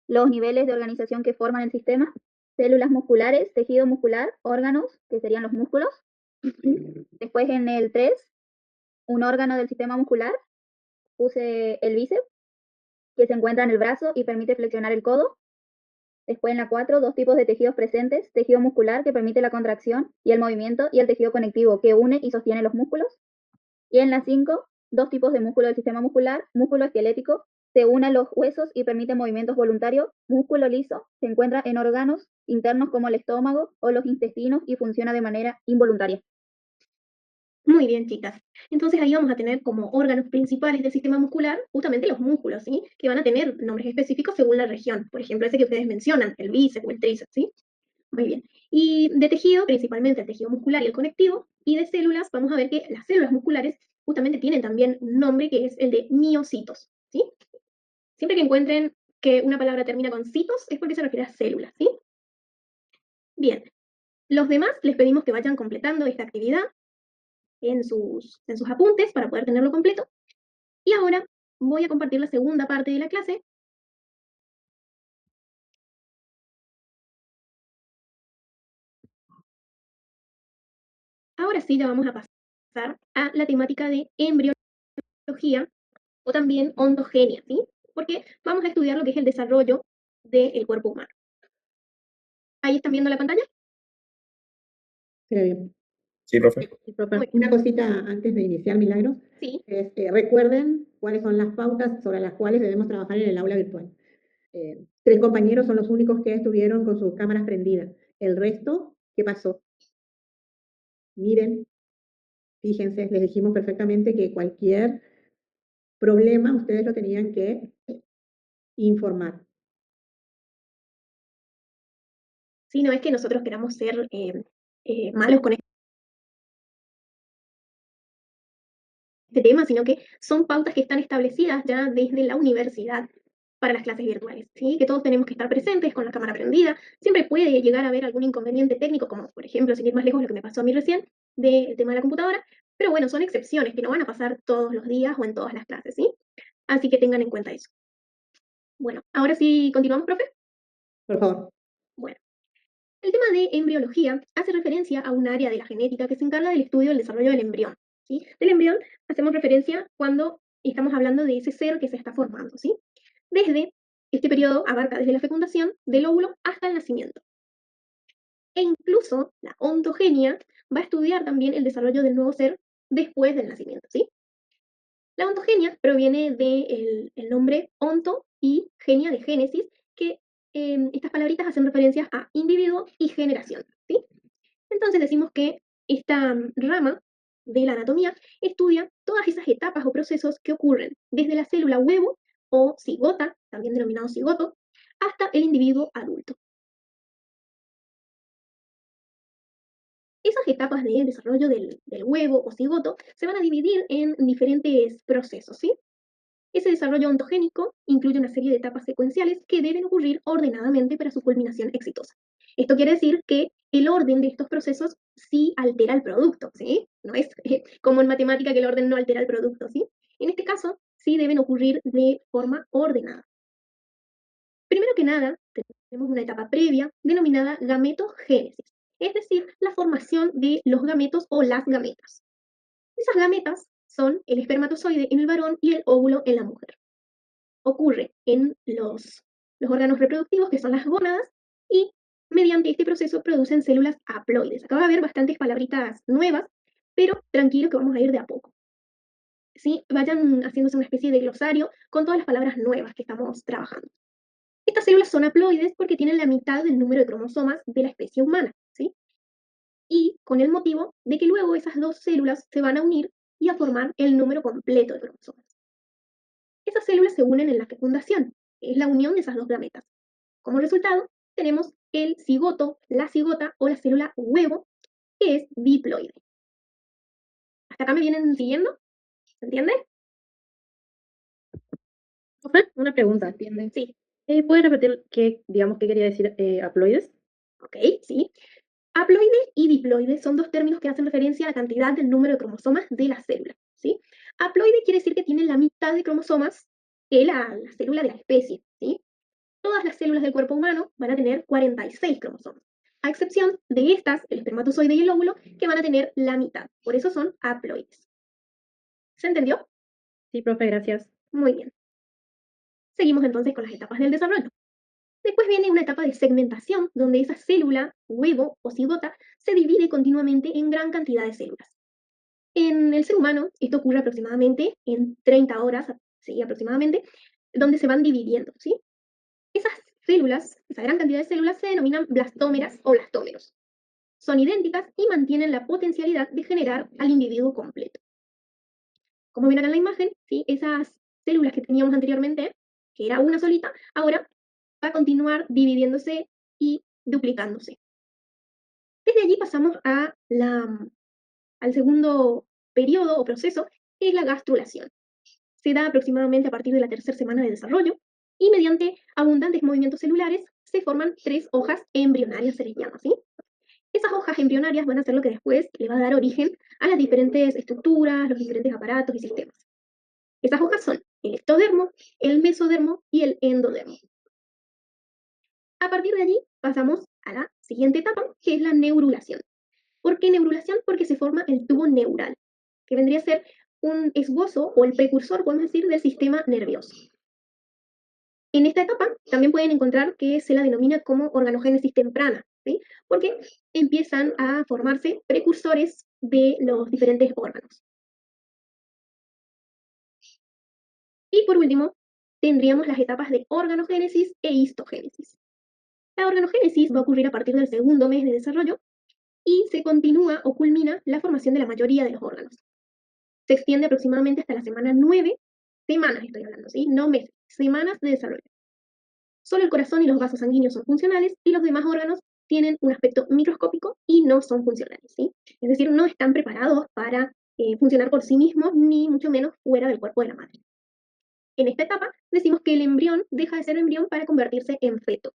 S9: Los niveles de organización que forman el sistema: células musculares, tejido muscular, órganos, que serían los músculos. Después en el 3, un órgano del sistema muscular, puse el bíceps, que se encuentra en el brazo y permite flexionar el codo. Después en la 4, dos tipos de tejidos presentes: tejido muscular, que permite la contracción y el movimiento, y el tejido conectivo, que une y sostiene los músculos. Y en la 5, dos tipos de músculo del sistema muscular: músculo esquelético, se une a los huesos y permite movimientos voluntarios; músculo liso, se encuentra en órganos internos como el estómago o los intestinos y funciona de manera involuntaria.
S5: Muy bien, chicas. Entonces ahí vamos a tener como órganos principales del sistema muscular justamente los músculos, ¿sí? Que van a tener nombres específicos según la región. Por ejemplo, ese que ustedes mencionan, el bíceps o el tríceps, ¿sí? Muy bien. Y de tejido, principalmente el tejido muscular y el conectivo. Y de células, vamos a ver que las células musculares justamente tienen también un nombre que es el de miocitos, ¿sí? Siempre que encuentren que una palabra termina con citos es porque se refiere a células, ¿sí? Bien. Los demás les pedimos que vayan completando esta actividad en sus apuntes para poder tenerlo completo. Y ahora voy a compartir la segunda parte de la clase. Ahora sí, ya vamos a pasar a la temática de embriología o también ontogenia, ¿sí? Porque vamos a estudiar lo que es el desarrollo del cuerpo humano. ¿Ahí están viendo la pantalla?
S1: Se ve bien.
S4: Sí, profe.
S1: Una cosita antes de iniciar, Milagros.
S5: Sí.
S1: Recuerden cuáles son las pautas sobre las cuales debemos trabajar en el aula virtual. 3 compañeros son los únicos que estuvieron con sus cámaras prendidas. El resto, ¿qué pasó? Miren, fíjense, les dijimos perfectamente que cualquier problema ustedes lo tenían que informar.
S5: Sí, no es que nosotros queramos ser malos con este tema, sino que son pautas que están establecidas ya desde la universidad para las clases virtuales, ¿sí? Que todos tenemos que estar presentes con la cámara prendida. Siempre puede llegar a haber algún inconveniente técnico, como por ejemplo, sin ir más lejos, lo que me pasó a mí recién, del tema de la computadora, pero bueno, son excepciones que no van a pasar todos los días o en todas las clases, ¿sí? Así que tengan en cuenta eso. Bueno, ahora sí, continuamos, profe.
S1: Por favor.
S5: Bueno, el tema de embriología hace referencia a un área de la genética que se encarga del estudio del desarrollo del embrión, ¿sí? Del embrión hacemos referencia cuando estamos hablando de ese ser que se está formando, ¿sí? Desde este periodo abarca desde la fecundación del óvulo hasta el nacimiento. E incluso la ontogenia va a estudiar también el desarrollo del nuevo ser después del nacimiento, ¿sí? La ontogenia proviene del nombre onto y genia de génesis, que estas palabritas hacen referencia a individuo y generación, ¿sí? Entonces decimos que esta rama de la anatomía estudia todas esas etapas o procesos que ocurren desde la célula huevo o cigota, también denominado cigoto, hasta el individuo adulto. Esas etapas de desarrollo del huevo o cigoto se van a dividir en diferentes procesos, ¿sí? Ese desarrollo ontogénico incluye una serie de etapas secuenciales que deben ocurrir ordenadamente para su culminación exitosa. Esto quiere decir que el orden de estos procesos sí altera el producto, ¿sí? No es como en matemática que el orden no altera el producto, ¿sí? En este caso, sí deben ocurrir de forma ordenada. Primero que nada, tenemos una etapa previa denominada gametogénesis, es decir, la formación de los gametos o las gametas. Esas gametas son el espermatozoide en el varón y el óvulo en la mujer. ocurre en los órganos reproductivos, que son las gónadas, y mediante este proceso producen células haploides. Acá va a haber bastantes palabritas nuevas, pero tranquilo que vamos a ir de a poco. ¿Sí? Vayan haciéndose una especie de glosario con todas las palabras nuevas que estamos trabajando. Estas células son haploides porque tienen la mitad del número de cromosomas de la especie humana, ¿sí? Y con el motivo de que luego esas dos células se van a unir y a formar el número completo de cromosomas. Esas células se unen en la fecundación, que es la unión de esas dos gametas. Como resultado, tenemos el cigoto, la cigota o la célula huevo, que es diploide. ¿Hasta acá me vienen siguiendo? ¿Se entiende?
S2: Profe, una pregunta.
S9: ¿Entiendes?
S5: Sí.
S2: ¿Puede repetir qué quería decir haploides?
S5: Ok, sí. Haploide y diploide son dos términos que hacen referencia a la cantidad del número de cromosomas de la célula, ¿sí? Haploide quiere decir que tiene la mitad de cromosomas que la célula de la especie, ¿sí? Todas las células del cuerpo humano van a tener 46 cromosomas, a excepción de estas, el espermatozoide y el óvulo, que van a tener la mitad. Por eso son haploides. ¿Se entendió?
S2: Sí, profe, gracias.
S5: Muy bien. Seguimos entonces con las etapas del desarrollo. Después viene una etapa de segmentación, donde esa célula, huevo o cigota, se divide continuamente en gran cantidad de células. En el ser humano, esto ocurre aproximadamente en 30 horas, ¿sí? Aproximadamente, donde se van dividiendo, ¿sí? Esas células, esa gran cantidad de células, se denominan blastómeras o blastómeros. Son idénticas y mantienen la potencialidad de generar al individuo completo. Como ven acá en la imagen, ¿sí? Esas células que teníamos anteriormente, que era una solita, ahora va a continuar dividiéndose y duplicándose. Desde allí pasamos al segundo periodo o proceso, que es la gastrulación. Se da aproximadamente a partir de la tercera semana de desarrollo y mediante abundantes movimientos celulares se forman 3 hojas embrionarias, se les llama, ¿sí? Esas hojas embrionarias van a ser lo que después le va a dar origen a las diferentes estructuras, los diferentes aparatos y sistemas. Esas hojas son el ectodermo, el mesodermo y el endodermo. A partir de allí pasamos a la siguiente etapa, que es la neurulación. ¿Por qué neurulación? Porque se forma el tubo neural, que vendría a ser un esbozo o el precursor, podemos decir, del sistema nervioso. En esta etapa también pueden encontrar que se la denomina como organogénesis temprana, ¿sí? Porque empiezan a formarse precursores de los diferentes órganos. Y por último, tendríamos las etapas de organogénesis e histogénesis. La organogénesis va a ocurrir a partir del segundo mes de desarrollo y se continúa o culmina la formación de la mayoría de los órganos. Se extiende aproximadamente hasta la semana 9, semanas estoy hablando, ¿sí? No meses, semanas de desarrollo. Solo el corazón y los vasos sanguíneos son funcionales y los demás órganos tienen un aspecto microscópico y no son funcionales, ¿sí? Es decir, no están preparados para funcionar por sí mismos, ni mucho menos fuera del cuerpo de la madre. En esta etapa decimos que el embrión deja de ser embrión para convertirse en feto.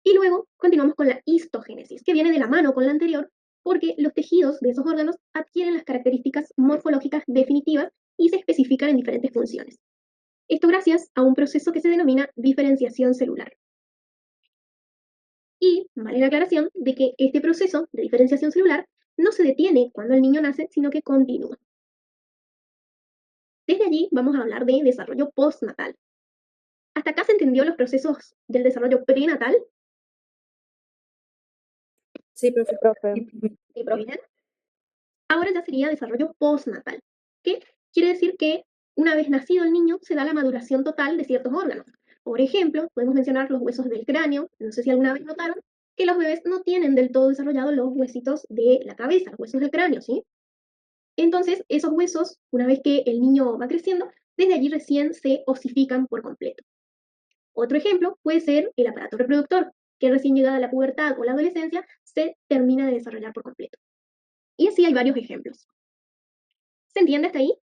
S5: Y luego continuamos con la histogénesis, que viene de la mano con la anterior, porque los tejidos de esos órganos adquieren las características morfológicas definitivas y se especifican en diferentes funciones. Esto gracias a un proceso que se denomina diferenciación celular. Y vale la aclaración de que este proceso de diferenciación celular no se detiene cuando el niño nace, sino que continúa. Desde allí vamos a hablar de desarrollo postnatal. ¿Hasta acá se entendió los procesos del desarrollo prenatal?
S7: Sí, profe.
S5: ¿Sí, profe? Bien. Ahora ya sería desarrollo postnatal, que quiere decir que una vez nacido el niño se da la maduración total de ciertos órganos. Por ejemplo, podemos mencionar los huesos del cráneo. No sé si alguna vez notaron que los bebés no tienen del todo desarrollados los huesitos de la cabeza, los huesos del cráneo, ¿sí? Entonces, esos huesos, una vez que el niño va creciendo, desde allí recién se osifican por completo. Otro ejemplo puede ser el aparato reproductor, que recién llegada a la pubertad o la adolescencia se termina de desarrollar por completo. Y así hay varios ejemplos. ¿Se entiende hasta ahí?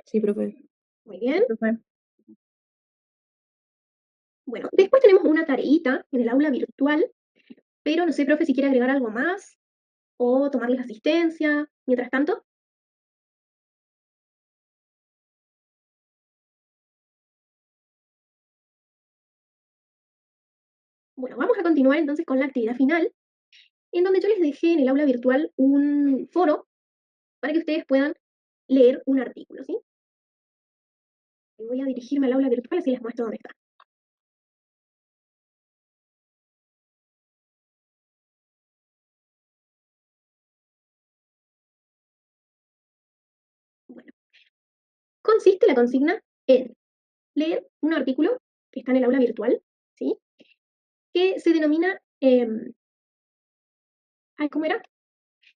S7: Sí, profe.
S5: Muy bien.
S2: Profe.
S5: Bueno, después tenemos una tareita en el aula virtual, pero no sé, profe, si quiere agregar algo más o tomarles asistencia. Mientras tanto, bueno, vamos a continuar entonces con la actividad final, en donde yo les dejé en el aula virtual un foro para que ustedes puedan leer un artículo, ¿sí? Y voy a dirigirme al aula virtual, así les muestro dónde está. Bueno, consiste la consigna en leer un artículo que está en el aula virtual, ¿sí? Que se denomina, ¿cómo era?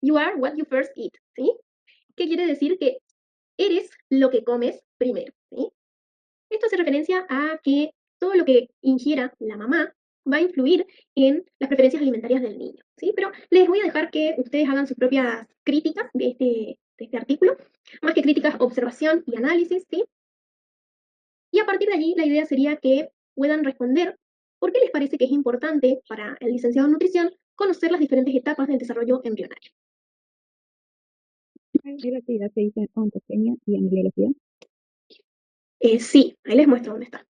S5: You are what you first eat, ¿sí? ¿Qué quiere decir? Que eres lo que comes primero, ¿sí? Esto hace referencia a que todo lo que ingiera la mamá va a influir en las preferencias alimentarias del niño, ¿sí? Pero les voy a dejar que ustedes hagan sus propias críticas de este artículo, más que críticas, observación y análisis, ¿sí? Y a partir de allí, la idea sería que puedan responder por qué les parece que es importante para el licenciado en nutrición conocer las diferentes etapas del desarrollo embrionario.
S6: ¿Hay la actividad que dice ontogenia y embriología?
S5: Sí, ahí les muestro dónde está.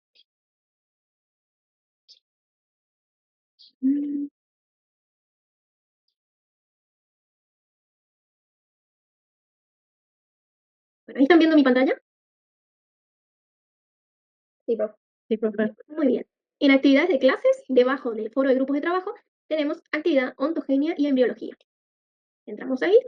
S5: Bueno, ahí están viendo mi pantalla.
S2: Sí, profe. Sí, profe.
S5: Muy bien. En actividades de clases, debajo del foro de grupos de trabajo, tenemos actividad ontogenia y embriología. Entramos ahí.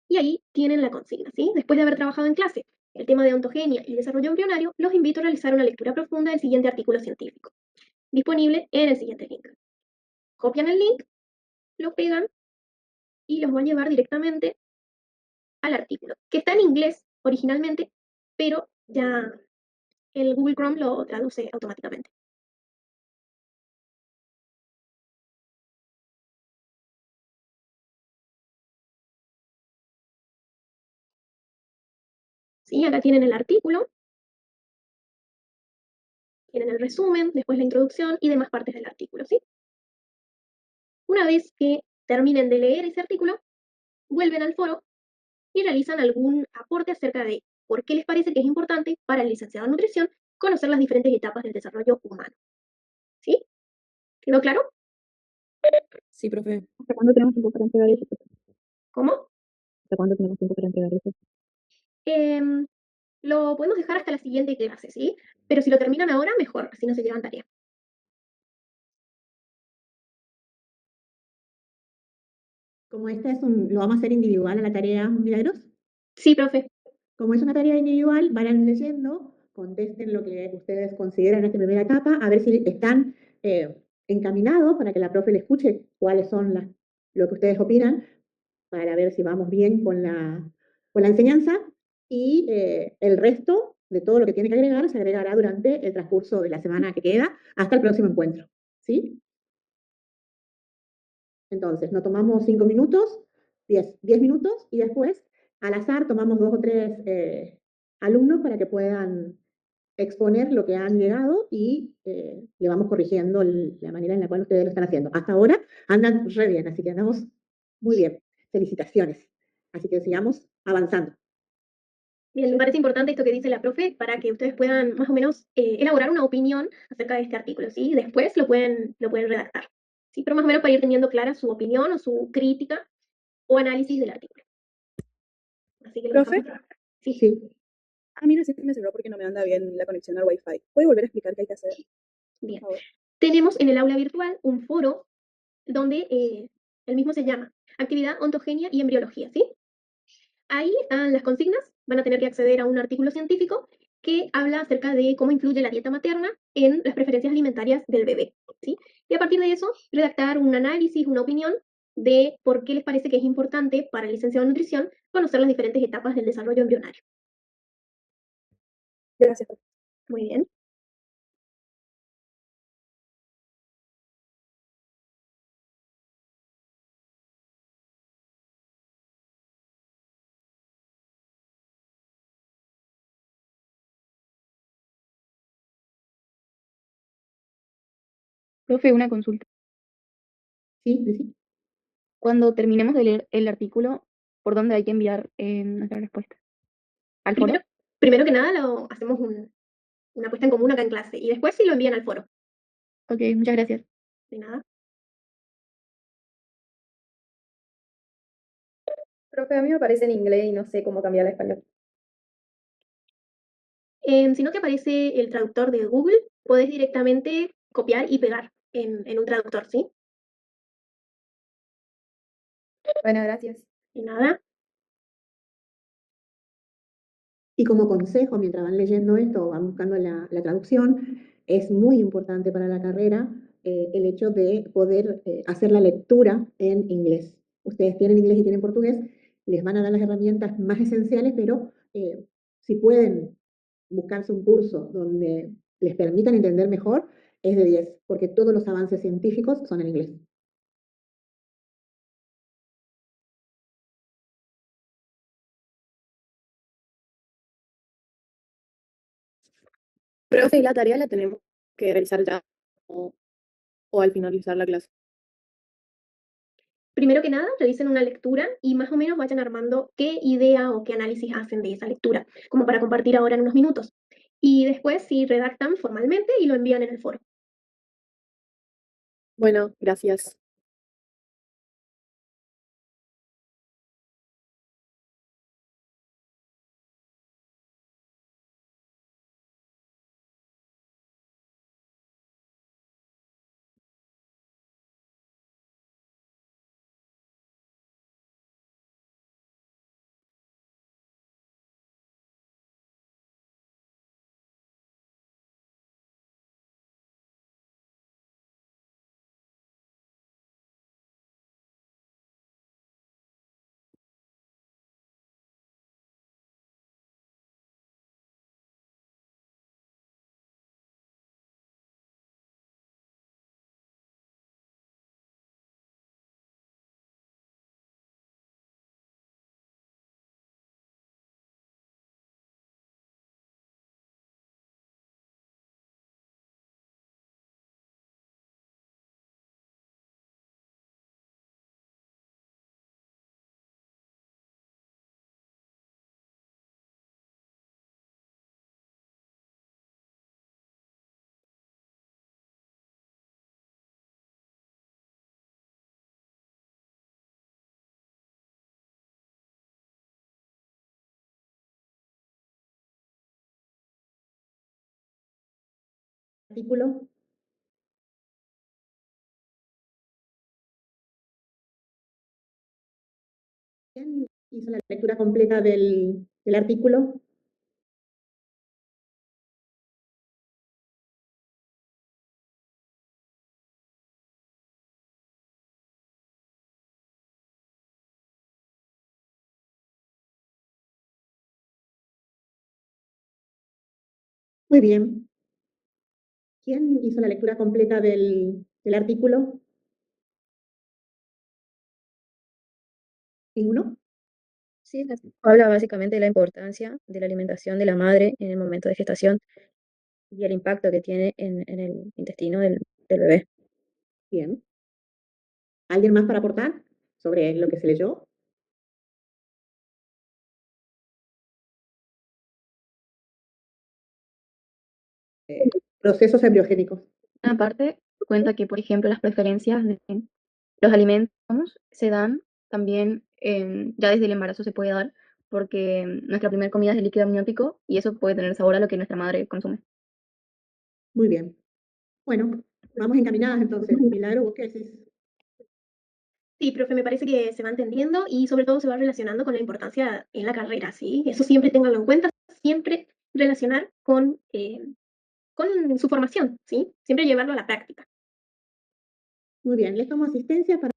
S5: Y ahí tienen la consigna, ¿sí? Después de haber trabajado en clase el tema de ontogenia y desarrollo embrionario, los invito a realizar una lectura profunda del siguiente artículo científico, disponible en el siguiente link. Copian el link, lo pegan y los va a llevar directamente al artículo, que está en inglés originalmente, pero ya el Google Chrome lo traduce automáticamente. ¿Sí? Acá tienen el artículo, tienen el resumen, después la introducción y demás partes del artículo, ¿sí? Una vez que terminen de leer ese artículo, vuelven al foro y realizan algún aporte acerca de por qué les parece que es importante para el licenciado en nutrición conocer las diferentes etapas del desarrollo humano. ¿Sí? ¿Quedó claro?
S7: Sí, profe.
S6: ¿Hasta cuándo tenemos tiempo para entregar eso?
S5: ¿Cómo?
S6: ¿Hasta cuándo tenemos tiempo para entregar eso?
S5: Lo podemos dejar hasta la siguiente clase, ¿sí? Pero si lo terminan ahora, mejor, así no se llevan tarea.
S1: Como esta lo vamos a hacer individual a la tarea, Milagros.
S5: Sí, profe.
S1: Como es una tarea individual, vayan leyendo, contesten lo que ustedes consideran en esta primera etapa, a ver si están encaminados para que la profe le escuche cuáles son lo que ustedes opinan, para ver si vamos bien con la enseñanza. Y el resto de todo lo que tiene que agregar se agregará durante el transcurso de la semana que queda hasta el próximo encuentro. ¿Sí? Entonces, nos tomamos 5 minutos, 10 minutos, y después, al azar, tomamos 2 o 3 alumnos para que puedan exponer lo que han llegado y le vamos corrigiendo la manera en la cual ustedes lo están haciendo. Hasta ahora andan re bien, así que andamos muy bien. Felicitaciones. Así que sigamos avanzando.
S5: Bien, me parece importante esto que dice la profe para que ustedes puedan más o menos elaborar una opinión acerca de este artículo, ¿sí? Después lo pueden redactar, ¿sí? Pero más o menos para ir teniendo clara su opinión o su crítica o análisis del artículo. Así que lo
S7: ¿Profe?
S5: dejamos trabajar. Sí.
S1: Sí.
S7: A mí recién me cerró porque no me anda bien la conexión al Wi-Fi. ¿Puede volver a explicar qué hay que hacer?
S5: Bien.
S7: Por favor.
S5: Tenemos en el aula virtual un foro donde el mismo se llama Actividad Ontogenia y Embriología, ¿sí? Ahí están las consignas, van a tener que acceder a un artículo científico que habla acerca de cómo influye la dieta materna en las preferencias alimentarias del bebé, ¿sí? Y a partir de eso, redactar un análisis, una opinión de por qué les parece que es importante para el licenciado en nutrición conocer las diferentes etapas del desarrollo embrionario.
S7: Gracias, profe.
S5: Muy bien.
S2: Profe, una consulta.
S1: Sí, sí.
S2: Cuando terminemos de leer el artículo, ¿por dónde hay que enviar nuestra respuesta? ¿Al foro?
S5: Primero que nada, hacemos una puesta en común acá en clase y después sí lo envían al foro.
S2: Ok, muchas gracias.
S5: De nada.
S3: Profe, a mí me aparece en inglés y no sé cómo cambiar al español.
S5: Si no te aparece el traductor de Google, podés directamente copiar y pegar en un traductor, ¿sí?
S3: Bueno, gracias.
S5: Y nada.
S1: Y como consejo, mientras van leyendo esto o van buscando la traducción, es muy importante para la carrera el hecho de poder hacer la lectura en inglés. Ustedes tienen inglés y tienen portugués, les van a dar las herramientas más esenciales, pero si pueden buscarse un curso donde les permitan entender mejor, es de 10, porque todos los avances científicos son en inglés.
S2: Profe, ¿y la tarea la tenemos que realizar ya o al finalizar la clase?
S5: Primero que nada, revisen una lectura y más o menos vayan armando qué idea o qué análisis hacen de esa lectura, como para compartir ahora en unos minutos. Y después sí redactan formalmente y lo envían en el foro.
S2: Bueno, gracias.
S1: Artículo. ¿Quién hizo la lectura completa del artículo? Muy bien. ¿Quién hizo la lectura completa del artículo? ¿Ninguno?
S2: Sí, el artículo habla básicamente de la importancia de la alimentación de la madre en el momento de gestación y el impacto que tiene en el intestino del bebé.
S1: Bien. ¿Alguien más para aportar sobre lo que se leyó? Procesos embriogénicos.
S2: Aparte, cuenta que, por ejemplo, las preferencias de los alimentos se dan también, ya desde el embarazo se puede dar, porque nuestra primera comida es el líquido amniótico y eso puede tener sabor a lo que nuestra madre consume.
S1: Muy bien. Bueno, vamos encaminadas entonces. Milagro, ¿vos qué decís?
S5: Sí, profe, me parece que se va entendiendo y sobre todo se va relacionando con la importancia en la carrera, ¿sí? Eso siempre ténganlo en cuenta, siempre relacionar con su formación, ¿sí? Siempre llevarlo a la práctica.
S1: Muy bien, les tomo asistencia para